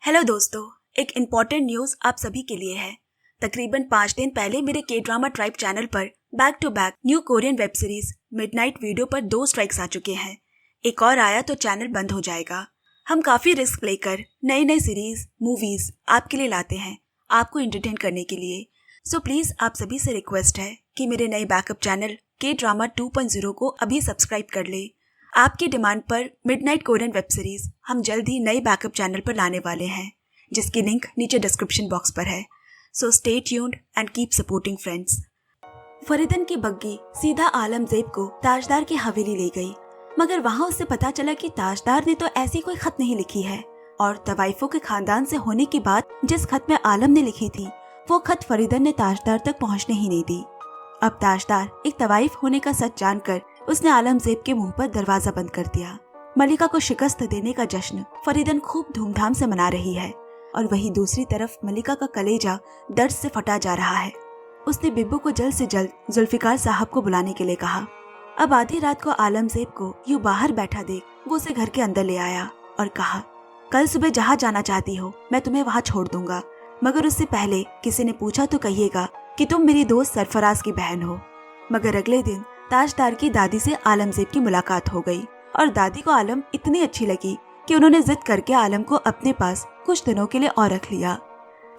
Hello दोस्तों, एक important news आप सभी के लिए है। तकरीबन 5 दिन पहले मेरे के ड्रामा ट्राइब चैनल पर back to back new Korean web series midnight video पर 2 स्ट्राइक्स आ चुके हैं। एक और आया तो चैनल बंद हो जाएगा। हम काफ़ी रिस्क लेकर नई नई सीरीज मूवीज आपके लिए लाते हैं, आपको एंटरटेन करने के लिए। सो प्लीज़ आप सभी से रिक्वेस्ट है कि मेरे नए बैकअप चैनल के ड्रामा 2.0 को अभी सब्सक्राइब कर ले। आपकी डिमांड पर मिडनाइट कोरियन वेब सीरीज हम जल्द ही नई बैकअप चैनल पर लाने वाले हैं, जिसकी लिंक नीचे डिस्क्रिप्शन बॉक्स पर है। So stay tuned and keep supporting friends. फरीदन की बग्गी सीधा आलमजेब को ताजदार की हवेली ले गई, मगर वहाँ उससे पता चला कि ताजदार ने तो ऐसी कोई खत नहीं लिखी है, और तवाइफों के खानदान से होने के बाद जिस खत में आलम ने लिखी थी वो खत फरीदन ने ताजदार तक पहुँचने ही नहीं दी। अब ताजदार एक तवाइफ होने का सच जानकर उसने आलमजेब के मुंह पर दरवाजा बंद कर दिया। मलिका को शिकस्त देने का जश्न फरीदन खूब धूमधाम से मना रही है, और वहीं दूसरी तरफ मलिका का कलेजा दर्द से फटा जा रहा है। उसने बिब्बू को जल्द से जल्द जुल्फिकार साहब को बुलाने के लिए कहा। अब आधी रात को आलमजेब को यूं बाहर बैठा देख वो उसे घर के अंदर ले आया और कहा, कल सुबह जहाँ जाना चाहती हो मैं तुम्हें वहाँ छोड़ दूंगा, मगर उससे पहले किसी ने पूछा तो कहिएगा कि तुम मेरी दोस्त सरफराज की बहन हो। मगर अगले दिन ताजदार की दादी से आलमजेब की मुलाकात हो गई, और दादी को आलम इतनी अच्छी लगी कि उन्होंने जिद करके आलम को अपने पास कुछ दिनों के लिए और रख लिया।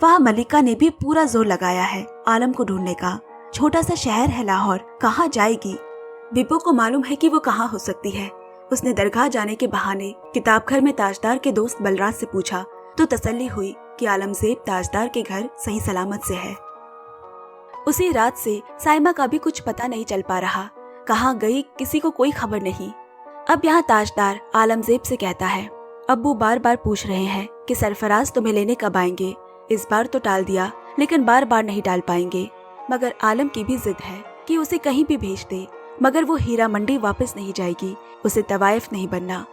वहाँ मलिका ने भी पूरा जोर लगाया है आलम को ढूंढने का। छोटा सा शहर है लाहौर, कहाँ जाएगी? बिब्बू को मालूम है कि वो कहाँ हो सकती है। उसने दरगाह जाने के बहाने किताब घर में ताजदार के दोस्त बलराज से पूछा तो तसल्ली हुई कि आलमजेब ताजदार के घर सही सलामत से है। उसी रात से साइमा का भी कुछ पता नहीं चल पा रहा, कहाँ गई किसी को कोई खबर नहीं। अब यहाँ ताजदार आलमजेब से कहता है, अब्बू बार बार पूछ रहे हैं कि सरफराज तुम्हें लेने कब आएंगे। इस बार तो टाल दिया, लेकिन बार बार नहीं टाल पाएंगे। मगर आलम की भी जिद है कि उसे कहीं भी भेज दे, मगर वो हीरा मंडी वापस नहीं जाएगी, उसे तवाइफ नहीं बनना।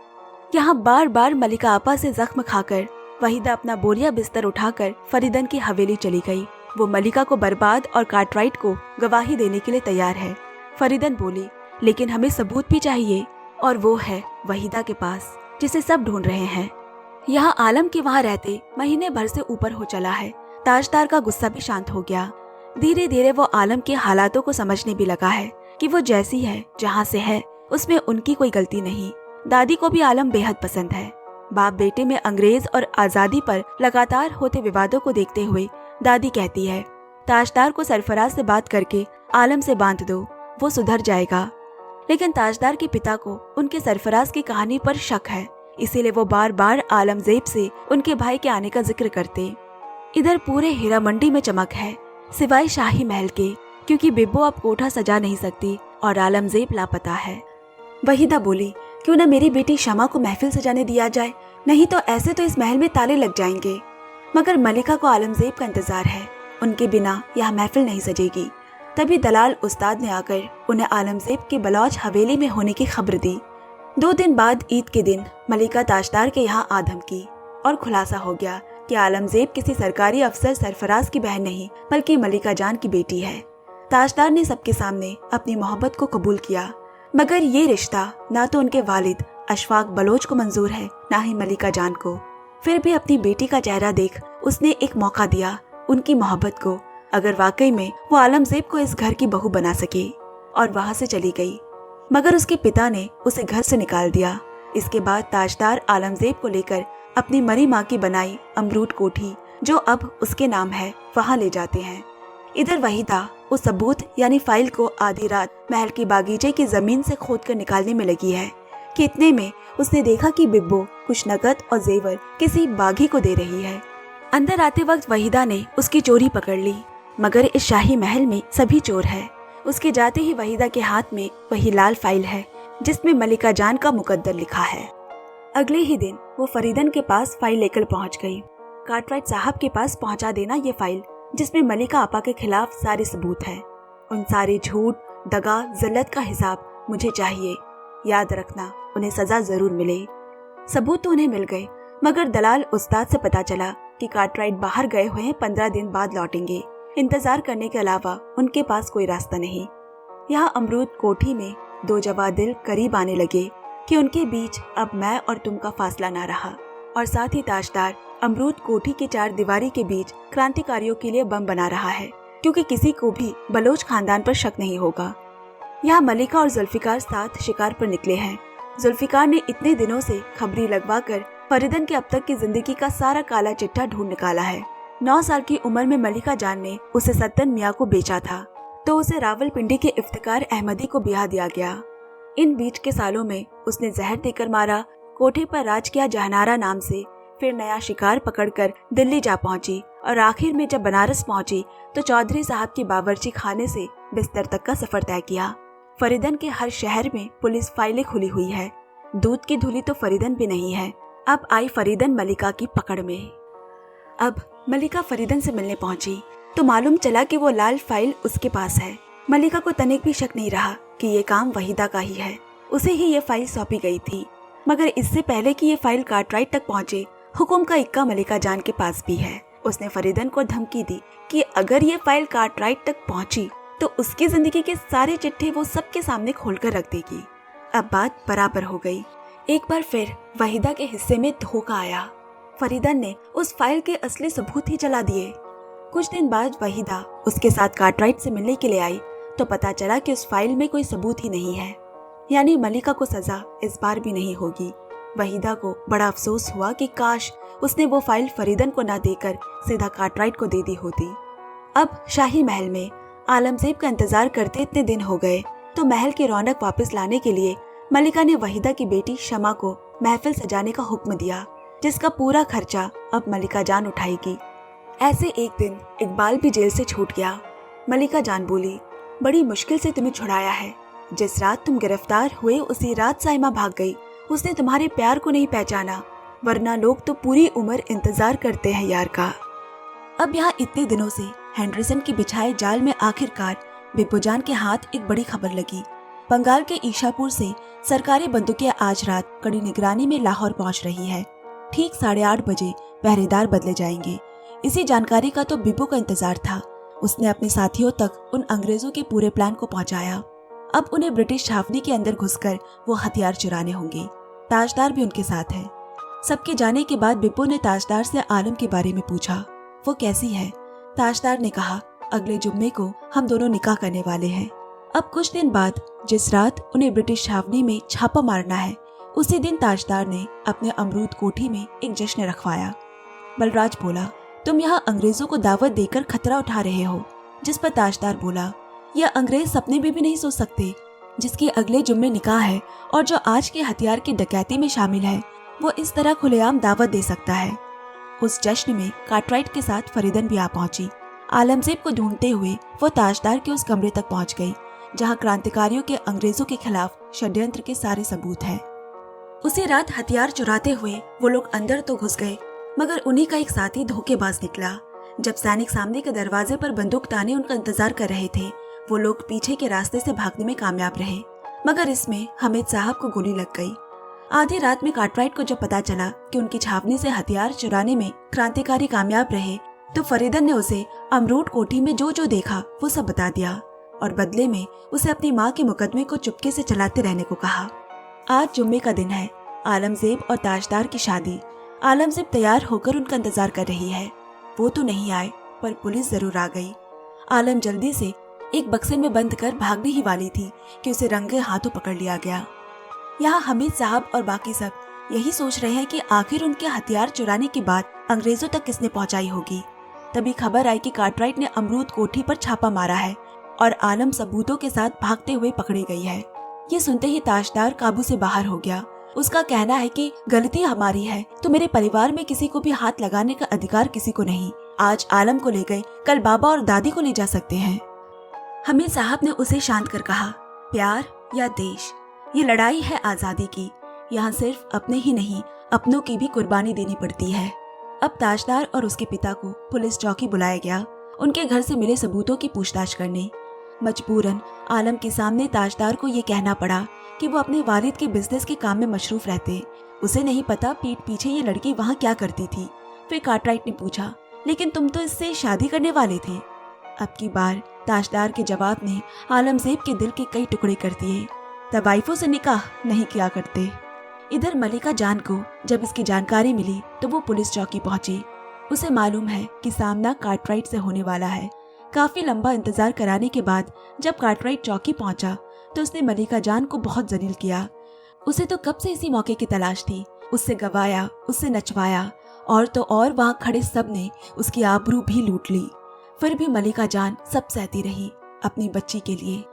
यहाँ बार बार मलिका आपा से जख्म खाकर वहीदा अपना बोरिया बिस्तर उठाकर फरीदन की हवेली चली गई। वो मलिका को बर्बाद और कार्टराइट को गवाही देने के लिए तैयार है। फरीदन बोली, लेकिन हमें सबूत भी चाहिए, और वो है वहीदा के पास, जिसे सब ढूंढ रहे हैं। यहाँ आलम के वहाँ रहते महीने भर से ऊपर हो चला है। ताजदार का गुस्सा भी शांत हो गया। धीरे धीरे वो आलम के हालातों को समझने भी लगा है कि वो जैसी है, जहाँ से है, उसमें उनकी कोई गलती नहीं। दादी को भी आलम बेहद पसंद है। बाप बेटे में अंग्रेज और आजादी पर लगातार होते विवादों को देखते हुए दादी कहती है, ताजदार को सरफराज से बात करके आलम से बांध दो, वो सुधर जाएगा। लेकिन ताजदार के पिता को उनके सरफराज की कहानी पर शक है, इसीलिए वो बार बार आलमजेब से उनके भाई के आने का जिक्र करते। इधर पूरे हीरा मंडी में चमक है, सिवाय शाही महल के, क्योंकि बिब्बो अब कोठा सजा नहीं सकती और आलमजेब लापता है। वहीदा बोली, क्यों न मेरी बेटी शमा को महफिल सजाने दिया जाए, नहीं तो ऐसे तो इस महल में ताले लग जाएंगे। मगर मलिका को आलमजेब का इंतजार है, उनके बिना यह महफिल नहीं सजेगी। तभी दलाल उस्ताद ने आकर उन्हें आलमजेब के बलौज हवेली में होने की खबर दी। 2 दिन बाद ईद के दिन मलिका ताजदार के यहाँ आदम की, और खुलासा हो गया कि आलमजेब किसी सरकारी अफसर सरफराज की बहन नहीं, बल्कि मलिका जान की बेटी है। ताजदार ने सबके सामने अपनी मोहब्बत को कबूल किया, मगर ये रिश्ता ना तो उनके वालिद अशफाक बलोच को मंजूर है, ना ही मलिका जान को। फिर भी अपनी बेटी का चेहरा देख उसने एक मौका दिया उनकी मोहब्बत को, अगर वाकई में वो आलमजेब को इस घर की बहू बना सके, और वहाँ से चली गई। मगर उसके पिता ने उसे घर से निकाल दिया। इसके बाद ताजदार आलमजेब को लेकर अपनी मरी माँ की बनाई अमरूद कोठी, जो अब उसके नाम है, वहाँ ले जाते हैं। इधर वहीदा उस सबूत यानी फाइल को आधी रात महल की बागीचे की जमीन से खोद कर निकालने में लगी है कि इतने में उसने देखा कि बिब्बो कुछ नकद और जेवर किसी बागी को दे रही है। अंदर आते वक्त वहीदा ने उसकी चोरी पकड़ ली, मगर इस शाही महल में सभी चोर है। उसके जाते ही वहीदा के हाथ में वही लाल फाइल है जिसमें मलिका जान का मुकद्दर लिखा है। अगले ही दिन वो फरीदन के पास फाइल लेकर पहुंच गई। कार्टराइट साहब के पास पहुंचा देना ये फाइल, जिसमें मलिका आपा के खिलाफ सारे सबूत है। उन सारे झूठ, दगा, जिल्लत का हिसाब मुझे चाहिए। याद रखना, उन्हें सजा जरूर मिले। सबूत तो उन्हें मिल गए, मगर दलाल उस्ताद से पता चला कि कार्टराइट बाहर गए हुए हैं, 15 दिन बाद लौटेंगे। इंतजार करने के अलावा उनके पास कोई रास्ता नहीं। यहाँ अमरूद कोठी में 2 जवां दिल करीब आने लगे कि उनके बीच अब मैं और तुम का फासला ना रहा, और साथ ही ताजदार अमरूद कोठी के 4 दीवारी के बीच क्रांतिकारियों के लिए बम बना रहा है, क्योंकि किसी को भी बलोच खानदान पर शक नहीं होगा। यहाँ मलिका और जुल्फिकार साथ शिकार पर निकले हैं। जुल्फिकार ने इतने दिनों से खबरी लगवाकर फरीदन के अब तक की जिंदगी का सारा काला चिट्ठा ढूंढ निकाला है। 9 साल की उम्र में मलिका जान ने उसे सत्तन मियाँ को बेचा था, तो उसे रावलपिंडी के इफ्तिकार अहमदी को ब्याह दिया गया। इन बीच के सालों में उसने जहर देकर मारा, कोठे पर राज किया जहनारा नाम से, फिर नया शिकार पकड़कर दिल्ली जा पहुंची और आखिर में जब बनारस पहुंची तो चौधरी साहब की बावर्ची खाने से बिस्तर तक का सफर तय किया। फरीदन के हर शहर में पुलिस फाइलें खुली हुई है। दूध की धुली तो फरीदन भी नहीं है। अब आई फरीदन मलिका की पकड़ में। अब मलिका फरीदन से मिलने पहुंची तो मालूम चला कि वो लाल फाइल उसके पास है। मलिका को तनिक भी शक नहीं रहा कि ये काम वहीदा का ही है। उसे ही ये फाइल सौंपी गई थी, मगर इससे पहले कि ये फाइल कार्टराइट तक पहुंचे, हुकुम का इक्का मलिका जान के पास भी है। उसने फरीदन को धमकी दी कि अगर ये फाइल कार्टराइट तक पहुंची तो उसकी जिंदगी के सारे चिट्ठे वो सबके सामने खोलकर रख देगी। अब बात बराबर हो गई। एक बार फिर वहीदा के हिस्से में धोखा आया। फरीदन ने उस फाइल के असली सबूत ही जला दिए। कुछ दिन बाद वहीदा उसके साथ कार्टराइट से मिलने के लिए आई तो पता चला कि उस फाइल में कोई सबूत ही नहीं है, यानी मलिका को सजा इस बार भी नहीं होगी। वहीदा को बड़ा अफसोस हुआ कि काश उसने वो फाइल फरीदन को ना देकर सीधा कार्टराइट को दे दी होती। अब शाही महल में आलमजेब का इंतजार करते इतने दिन हो गए तो महल की रौनक वापस लाने के लिए मलिका ने वहीदा की बेटी शमा को महफिल सजाने का हुक्म दिया, जिसका पूरा खर्चा अब मलिका जान उठाएगी। ऐसे एक दिन इकबाल भी जेल से छूट गया। मलिका जान बोली, बड़ी मुश्किल से तुम्हें छुड़ाया है। जिस रात तुम गिरफ्तार हुए उसी रात साइमा भाग गई। उसने तुम्हारे प्यार को नहीं पहचाना, वरना लोग तो पूरी उम्र इंतजार करते हैं यार का। अब यहाँ इतने दिनों से हेंडरसन की बिछाए जाल में आखिरकार बिप्पू-जान के हाथ एक बड़ी खबर लगी। बंगाल के ईशापुर से सरकारी बंदूकें आज रात कड़ी निगरानी में लाहौर पहुंच रही है। ठीक 8:30 बजे पहरेदार बदले जाएंगे। इसी जानकारी का तो बिप्पू का इंतजार था। उसने अपने साथियों तक उन अंग्रेजों के पूरे प्लान को पहुंचाया। अब उन्हें ब्रिटिश छावनी के अंदर घुसकर वो हथियार चुराने होंगे। ताजदार भी उनके साथ है। सबके जाने के बाद बिप्पू ने ताजदार से आलम के बारे में पूछा, वो कैसी है? ताजदार ने कहा, अगले जुम्मे को हम दोनों निकाह करने वाले हैं। अब कुछ दिन बाद जिस रात उन्हें ब्रिटिश छावनी में छापा मारना है, उसी दिन ताजदार ने अपने अमरूद कोठी में एक जश्न रखवाया। बलराज बोला, तुम यहाँ अंग्रेजों को दावत देकर खतरा उठा रहे हो। जिस पर ताजदार बोला, यह अंग्रेज सपने में भी नहीं सोच सकते। जिसके अगले जुम्मे निकाह है और जो आज के हथियार की डकैती में शामिल है, वो इस तरह खुलेआम दावत दे सकता है। उस जश्न में कार्टराइट के साथ फरीदन भी आ पहुंची। आलमजेब को ढूंढते हुए वो ताजदार के उस कमरे तक पहुंच गई जहां क्रांतिकारियों के अंग्रेजों के खिलाफ षड्यंत्र के सारे सबूत हैं। उसी रात हथियार चुराते हुए वो लोग अंदर तो घुस गए, मगर उन्हीं का एक साथी धोखेबाज निकला। जब सैनिक सामने के दरवाजे पर बंदूक ताने उनका इंतजार कर रहे थे, वो लोग पीछे के रास्ते से भागने में कामयाब रहे, मगर इसमें हमीद साहब को गोली लग गई। आधी रात में कार्टराइट को जब पता चला कि उनकी छावनी से हथियार चुराने में क्रांतिकारी कामयाब रहे, तो फरीदन ने उसे अमरूद कोठी में जो जो देखा वो सब बता दिया और बदले में उसे अपनी माँ के मुकदमे को चुपके से चलाते रहने को कहा। आज जुम्मे का दिन है, आलमजेब और ताजदार की शादी। आलमजेब तैयार होकर उनका इंतजार कर रही है। वो तो नहीं आए, पर पुलिस जरूर आ गई। आलम जल्दी से एक बक्से में बंद कर भागने ही वाली थी कि उसे रंगे हाथों पकड़ लिया गया। यहाँ हमीद साहब और बाकी सब यही सोच रहे हैं कि आखिर उनके हथियार चुराने की बात अंग्रेजों तक किसने पहुंचाई होगी। तभी खबर आई कि कार्टराइट ने अमरूद कोठी पर छापा मारा है और आलम सबूतों के साथ भागते हुए पकड़ी गई है। ये सुनते ही ताजदार काबू से बाहर हो गया। उसका कहना है कि गलती हमारी है तो मेरे परिवार में किसी को भी हाथ लगाने का अधिकार किसी को नहीं। आज आलम को ले गए, कल बाबा और दादी को ले जा सकते हैं। हमीद साहब ने उसे शांत कर कहा, प्यार या देश, ये लड़ाई है आजादी की। यहाँ सिर्फ अपने ही नहीं, अपनों की भी कुर्बानी देनी पड़ती है। अब ताजदार और उसके पिता को पुलिस चौकी बुलाया गया, उनके घर से मिले सबूतों की पूछताछ करने। मजबूरन आलम के सामने ताजदार को ये कहना पड़ा कि वो अपने वालिद के बिजनेस के काम में मशरूफ रहते। उसे नहीं पता पीठ पीछे ये लड़की वहाँ क्या करती थी। फिर कार्टराइट ने पूछा, लेकिन तुम तो इससे शादी करने वाले थे। अब की बार ताजदार के जवाब ने आलमजेब के दिल के कई टुकड़े कर दिए। तवाइफों से निकाह नहीं किया करते। इधर मलिका जान को जब इसकी जानकारी मिली तो वो पुलिस चौकी पहुंची। उसे मालूम है कि सामना कार्टराइट से होने वाला है। काफी लंबा इंतजार कराने के बाद जब कार्टराइट चौकी पहुंचा तो उसने मलिका जान को बहुत जलील किया। उसे तो कब से इसी मौके की तलाश थी। उससे गवाया, उससे नचवाया और तो और वहाँ खड़े सब ने उसकी आबरू भी लूट ली। फिर भी मलिका जान सब सहती रही अपनी बच्ची के लिए।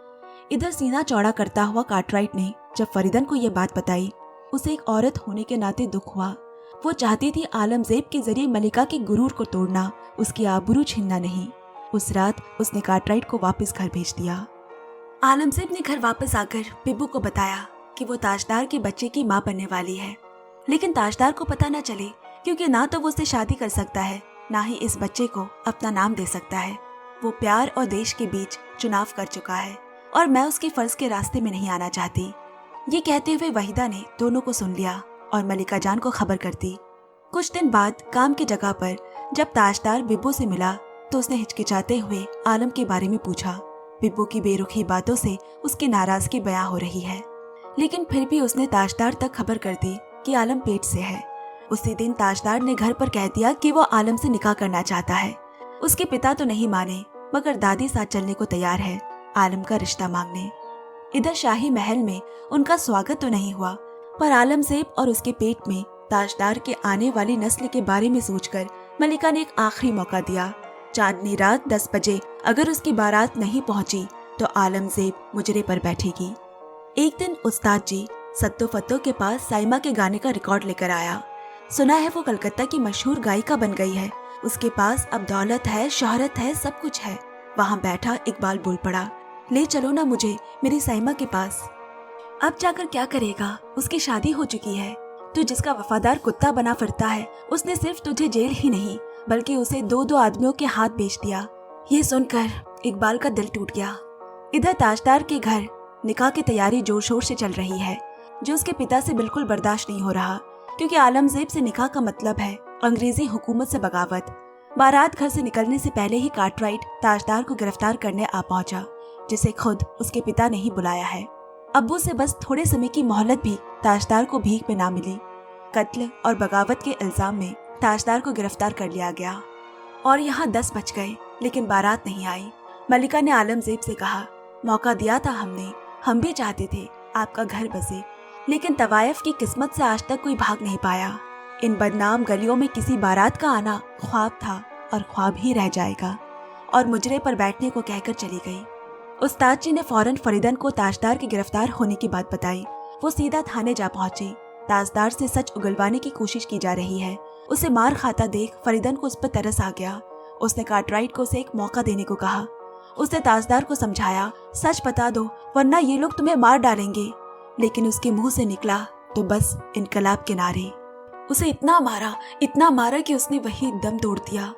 इधर सीना चौड़ा करता हुआ कार्टराइट ने जब फरीदन को यह बात बताई, उसे एक औरत होने के नाते दुख हुआ। वो चाहती थी आलमजेब के जरिए मलिका के गुरूर को तोड़ना, उसकी आबरू छीनना नहीं। उस रात उसने कार्टराइट को वापस घर भेज दिया। आलमजेब ने घर वापस आकर बिब्बू को बताया कि वो ताजदार के बच्चे की माँ बनने वाली है, लेकिन ताजदार को पता न चले, क्योंकि ना तो वो उससे शादी कर सकता है, ना ही इस बच्चे को अपना नाम दे सकता है। वो प्यार और देश के बीच चुनाव कर चुका है और मैं उसके फर्ज के रास्ते में नहीं आना चाहती। ये कहते हुए वहीदा ने दोनों को सुन लिया और मलिका जान को खबर कर दी। कुछ दिन बाद काम की जगह पर जब ताजदार बिब्बू से मिला तो उसने हिचकिचाते हुए आलम के बारे में पूछा। बिब्बू की बेरुखी बातों से उसकी नाराजगी बयां हो रही है, लेकिन फिर भी उसने ताजदार तक खबर कर दी कि आलम पेट से है। उसी दिन ताजदार ने घर पर कह दिया कि वो आलम से निकाह करना चाहता है। उसके पिता तो नहीं माने, मगर दादी साथ चलने को तैयार है आलम का रिश्ता मांगने। इधर शाही महल में उनका स्वागत तो नहीं हुआ, पर आलमजेब और उसके पेट में ताजदार के आने वाली नस्ल के बारे में सोचकर मलिका ने एक आखिरी मौका दिया। चांदनी रात 10 बजे अगर उसकी बारात नहीं पहुंची तो आलमजेब मुजरे पर बैठेगी। एक दिन उस्ताद जी सत्तो फत्तो के पास साइमा के गाने का रिकॉर्ड लेकर आया। सुना है वो कलकत्ता की मशहूर गायिका बन गई है, उसके पास अब दौलत है, शोहरत है, सब कुछ है। वहाँ बैठा इकबाल बोल पड़ा, ले चलो ना मुझे मेरी साइमा के पास। अब जाकर क्या करेगा, उसकी शादी हो चुकी है। तू जिसका वफादार कुत्ता बना फिरता है, उसने सिर्फ तुझे जेल ही नहीं बल्कि उसे 2-2 आदमियों के हाथ बेच दिया। ये सुनकर इकबाल का दिल टूट गया। इधर ताजदार के घर निकाह की तैयारी जोर शोर से चल रही है, जो उसके पिता से बिल्कुल बर्दाश्त नहीं हो रहा, क्योंकि आलमजेब से निकाह का मतलब है अंग्रेजी हुकूमत से बगावत। बारात घर से निकलने से पहले ही कार्टराइट ताजदार को गिरफ्तार करने आ पहुंचा, जिसे खुद उसके पिता ने ही बुलाया है। अब्बू से बस थोड़े समय की मोहलत भी ताजदार को भीख में ना मिली। कत्ल और बगावत के इल्जाम में ताजदार को गिरफ्तार कर लिया गया और यहाँ 10 बज गए, लेकिन बारात नहीं आई। मलिका ने आलमजेब से कहा, मौका दिया था हमने, हम भी चाहते थे आपका घर बसे, लेकिन तवायफ की किस्मत से आज तक कोई भाग नहीं पाया। इन बदनाम गलियों में किसी बारात का आना ख्वाब था और ख्वाब ही रह जाएगा। और मुजरे पर बैठने को कहकर चली गई। उस्ताद जी ने फौरन फरीदन को ताजदार के गिरफ्तार होने की बात बताई। वो सीधा थाने जा पहुंची। ताजदार से सच उगलवाने की कोशिश की जा रही है। उसे मार खाता देख फरीदन को उस पर तरस आ गया। उसने कार्टराइट को उसे एक मौका देने को कहा। उसने ताजदार को समझाया, सच बता दो वरना ये लोग तुम्हें मार डालेंगे, लेकिन उसके मुंह से निकला तो बस इनकलाब के नारे। उसे इतना मारा कि उसने वही दम तोड़ दिया।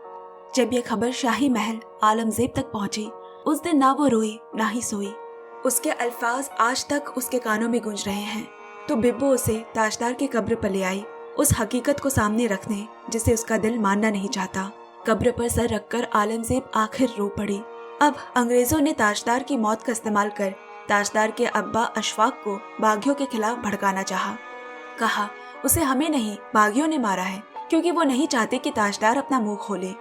जब यह खबर शाही महल आलमजेब तक पहुंची, उस दिन ना वो रोई ना ही सोई। उसके अल्फाज आज तक उसके कानों में गूंज रहे हैं। तो बिब्बो उसे ताजदार की कब्र पर ले आई, उस हकीकत को सामने रखने जिसे उसका दिल मानना नहीं चाहता। कब्र पर सर रखकर आलमजेब आखिर रो पड़ी। अब अंग्रेजों ने ताजदार की मौत का इस्तेमाल कर ताजदार के अब्बा अशफाक को बागियों के खिलाफ भड़काना चाहा। कहा, उसे हमें नहीं बागियों ने मारा है, क्योंकि वो नहीं चाहते कि ताजदार अपना मुंह खोले।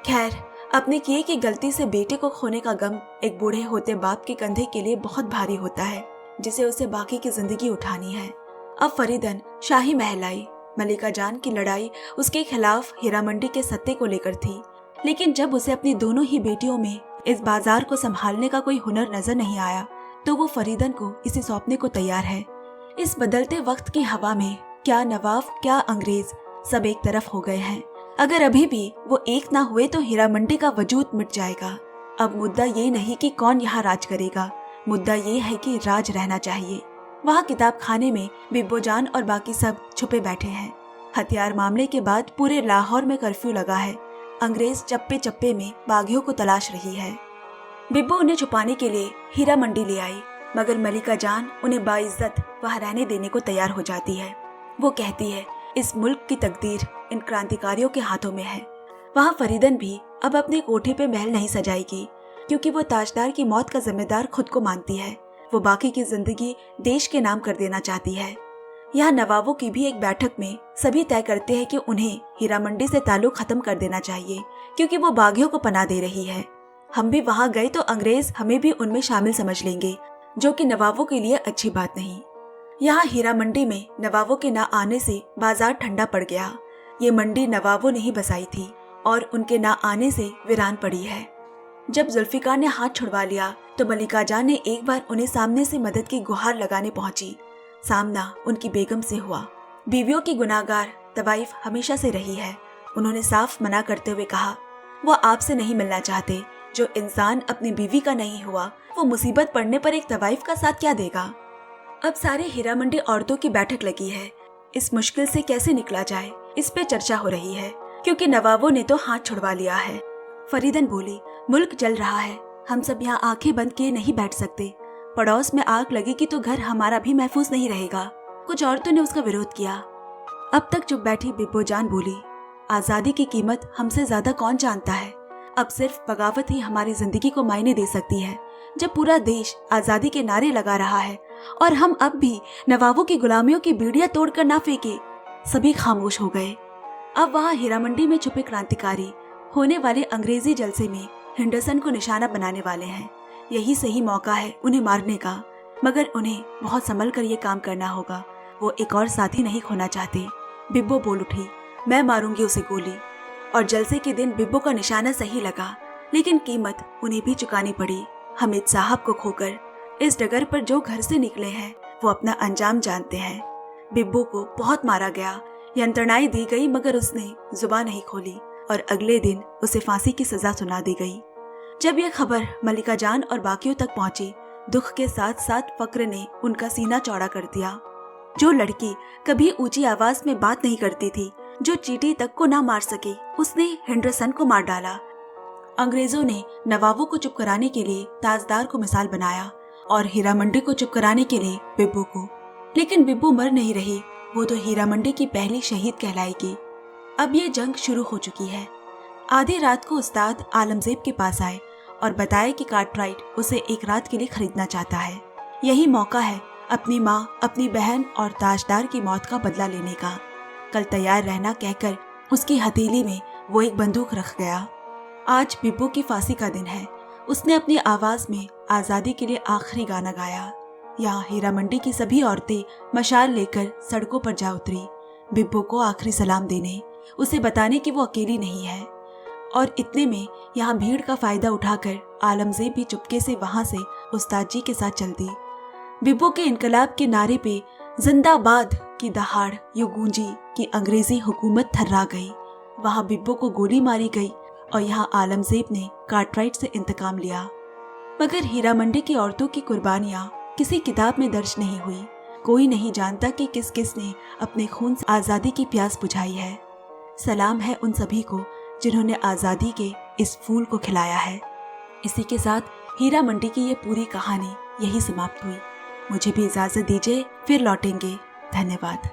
खैर, अपने किए की गलती से बेटे को खोने का गम एक बूढ़े होते बाप के कंधे के लिए बहुत भारी होता है, जिसे उसे बाकी की जिंदगी उठानी है। अब फरीदन शाही महल आई। मलिका जान की लड़ाई उसके खिलाफ हीरा मंडी के सत्ते को लेकर थी, लेकिन जब उसे अपनी दोनों ही बेटियों में इस बाजार को संभालने का कोई हुनर नजर नहीं आया, तो वो फरीदन को इसे सौंपने को तैयार है। इस बदलते वक्त की हवा में क्या नवाब क्या अंग्रेज सब एक तरफ हो गए हैं। अगर अभी भी वो एक ना हुए तो हीरा मंडी का वजूद मिट जाएगा। अब मुद्दा ये नहीं कि कौन यहाँ राज करेगा, मुद्दा ये है कि राज रहना चाहिए। वहाँ किताब खाने में बिब्बो जान और बाकी सब छुपे बैठे हैं। हथियार मामले के बाद पूरे लाहौर में कर्फ्यू लगा है। अंग्रेज चप्पे चप्पे में बागियों को तलाश रही है। बिब्बो उन्हें छुपाने के लिए हीरा मंडी ले आई, मगर मलिका जान उन्हें बाइज्जत वहाँ रहने देने को तैयार हो जाती है। वो कहती है, इस मुल्क की तकदीर इन क्रांतिकारियों के हाथों में है। वहाँ फरीदन भी अब अपने कोठे पे महल नहीं सजाएगी, क्योंकि वो ताजदार की मौत का जिम्मेदार खुद को मानती है। वो बाकी की जिंदगी देश के नाम कर देना चाहती है। यहाँ नवाबों की भी एक बैठक में सभी तय करते हैं कि उन्हें हीरा मंडी से ताल्लुक खत्म कर देना चाहिए, क्योंकि वो बागियों को पनाह दे रही है। हम भी वहाँ गए तो अंग्रेज हमें भी उनमें शामिल समझ लेंगे, जो कि नवाबों के लिए अच्छी बात नहीं। यहाँ हीरा मंडी में नवाबों के ना आने से बाजार ठंडा पड़ गया। ये मंडी नवाबों ने ही बसाई थी और उनके ना आने से वीरान पड़ी है। जब जुल्फिकार ने हाथ छुड़वा लिया तो मलिका जान ने एक बार उन्हें सामने से मदद की गुहार लगाने पहुंची। सामना उनकी बेगम से हुआ। बीवियों की गुनाहगार तवाइफ हमेशा से रही है। उन्होंने साफ मना करते हुए कहा, वो आपसे नहीं मिलना चाहते। जो इंसान अपनी बीवी का नहीं हुआ वो मुसीबत पड़ने पर एक तवाइफ का साथ क्या देगा। अब सारे हीरा मंडी औरतों की बैठक लगी है। इस मुश्किल से कैसे निकला जाए, इस पे चर्चा हो रही है, क्योंकि नवाबों ने तो हाथ छुड़वा लिया है। फरीदन बोली, मुल्क जल रहा है, हम सब यहाँ आंखें बंद किए नहीं बैठ सकते। पड़ोस में आग लगेगी तो घर हमारा भी महफूज नहीं रहेगा। कुछ औरतों ने उसका विरोध किया। अब तक चुप बैठी बिब्बो जान बोली, आजादी की कीमत हमसे ज्यादा कौन जानता है। अब सिर्फ बगावत ही हमारी जिंदगी को मायने दे सकती है। जब पूरा देश आजादी के नारे लगा रहा है और हम अब भी नवाबों की गुलामियों की बीड़ियां तोड़कर ना फेंके। सभी खामोश हो गए। अब वहाँ हीरा मंडी में छुपे क्रांतिकारी होने वाले अंग्रेजी जलसे में हेंडरसन को निशाना बनाने वाले हैं। यही सही मौका है उन्हें मारने का, मगर उन्हें बहुत संभल कर ये काम करना होगा। वो एक और साथी नहीं खोना चाहते। बिब्बो बोल उठी, मैं मारूंगी उसे गोली। और जलसे के दिन बिब्बो का निशाना सही लगा, लेकिन कीमत उन्हें भी चुकानी पड़ी। हामिद साहब को खोकर इस डगर पर जो घर से निकले हैं वो अपना अंजाम जानते हैं। बिब्बो को बहुत मारा गया, यंत्रणाएं दी गई, मगर उसने जुबान नहीं खोली और अगले दिन उसे फांसी की सजा सुना दी गई। जब यह खबर मलिका जान और बाकियों तक पहुंची, दुख के साथ साथ फक्र ने उनका सीना चौड़ा कर दिया। जो लड़की कभी ऊंची आवाज में बात नहीं करती थी, जो चींटी तक को ना मार सके, उसने हेंडरसन को मार डाला। अंग्रेजों ने नवाबों को चुप कराने के लिए ताजदार को मिसाल बनाया और हीरा मंडी को चुप कराने के लिए बिब्बो को। लेकिन बिब्बो मर नहीं रही, वो तो हीरा मंडी की पहली शहीद कहलाएगी। अब ये जंग शुरू हो चुकी है। आधी रात को उस्ताद आलमजेब के पास आए और बताया कि कार्टराइट उसे एक रात के लिए खरीदना चाहता है। यही मौका है अपनी माँ, अपनी बहन और ताजदार की मौत का बदला लेने का। कल तैयार रहना कहकर उसकी हथेली में वो एक बंदूक रख गया। आज बिब्बो की फांसी का दिन है। उसने अपनी आवाज में आजादी के लिए आखिरी गाना गाया। यहाँ हीरा मंडी की सभी औरतें मशाल लेकर सड़कों पर जा उतरी, बिब्बो को आखिरी सलाम देने, उसे बताने कि वो अकेली नहीं है। और इतने में यहाँ भीड़ का फायदा उठाकर आलमजेब भी चुपके से वहां से उस्ताद जी के साथ चल दी। बिब्बो के इनकलाब के नारे पे जिंदाबाद की दहाड़ यूं गूंजी कि अंग्रेजी हुकूमत थर्रा गई। वहां बिब्बो को गोली मारी गई और यहाँ आलमजेब ने कार्टराइट से इंतकाम लिया। मगर हीरा मंडी की औरतों की कुर्बानियां किसी किताब में दर्ज नहीं हुई। कोई नहीं जानता कि किस किस ने अपने खून से आज़ादी की प्यास बुझाई है। सलाम है उन सभी को जिन्होंने आज़ादी के इस फूल को खिलाया है। इसी के साथ हीरा मंडी की ये पूरी कहानी यही समाप्त हुई। मुझे भी इजाज़त दीजिए, फिर लौटेंगे। धन्यवाद।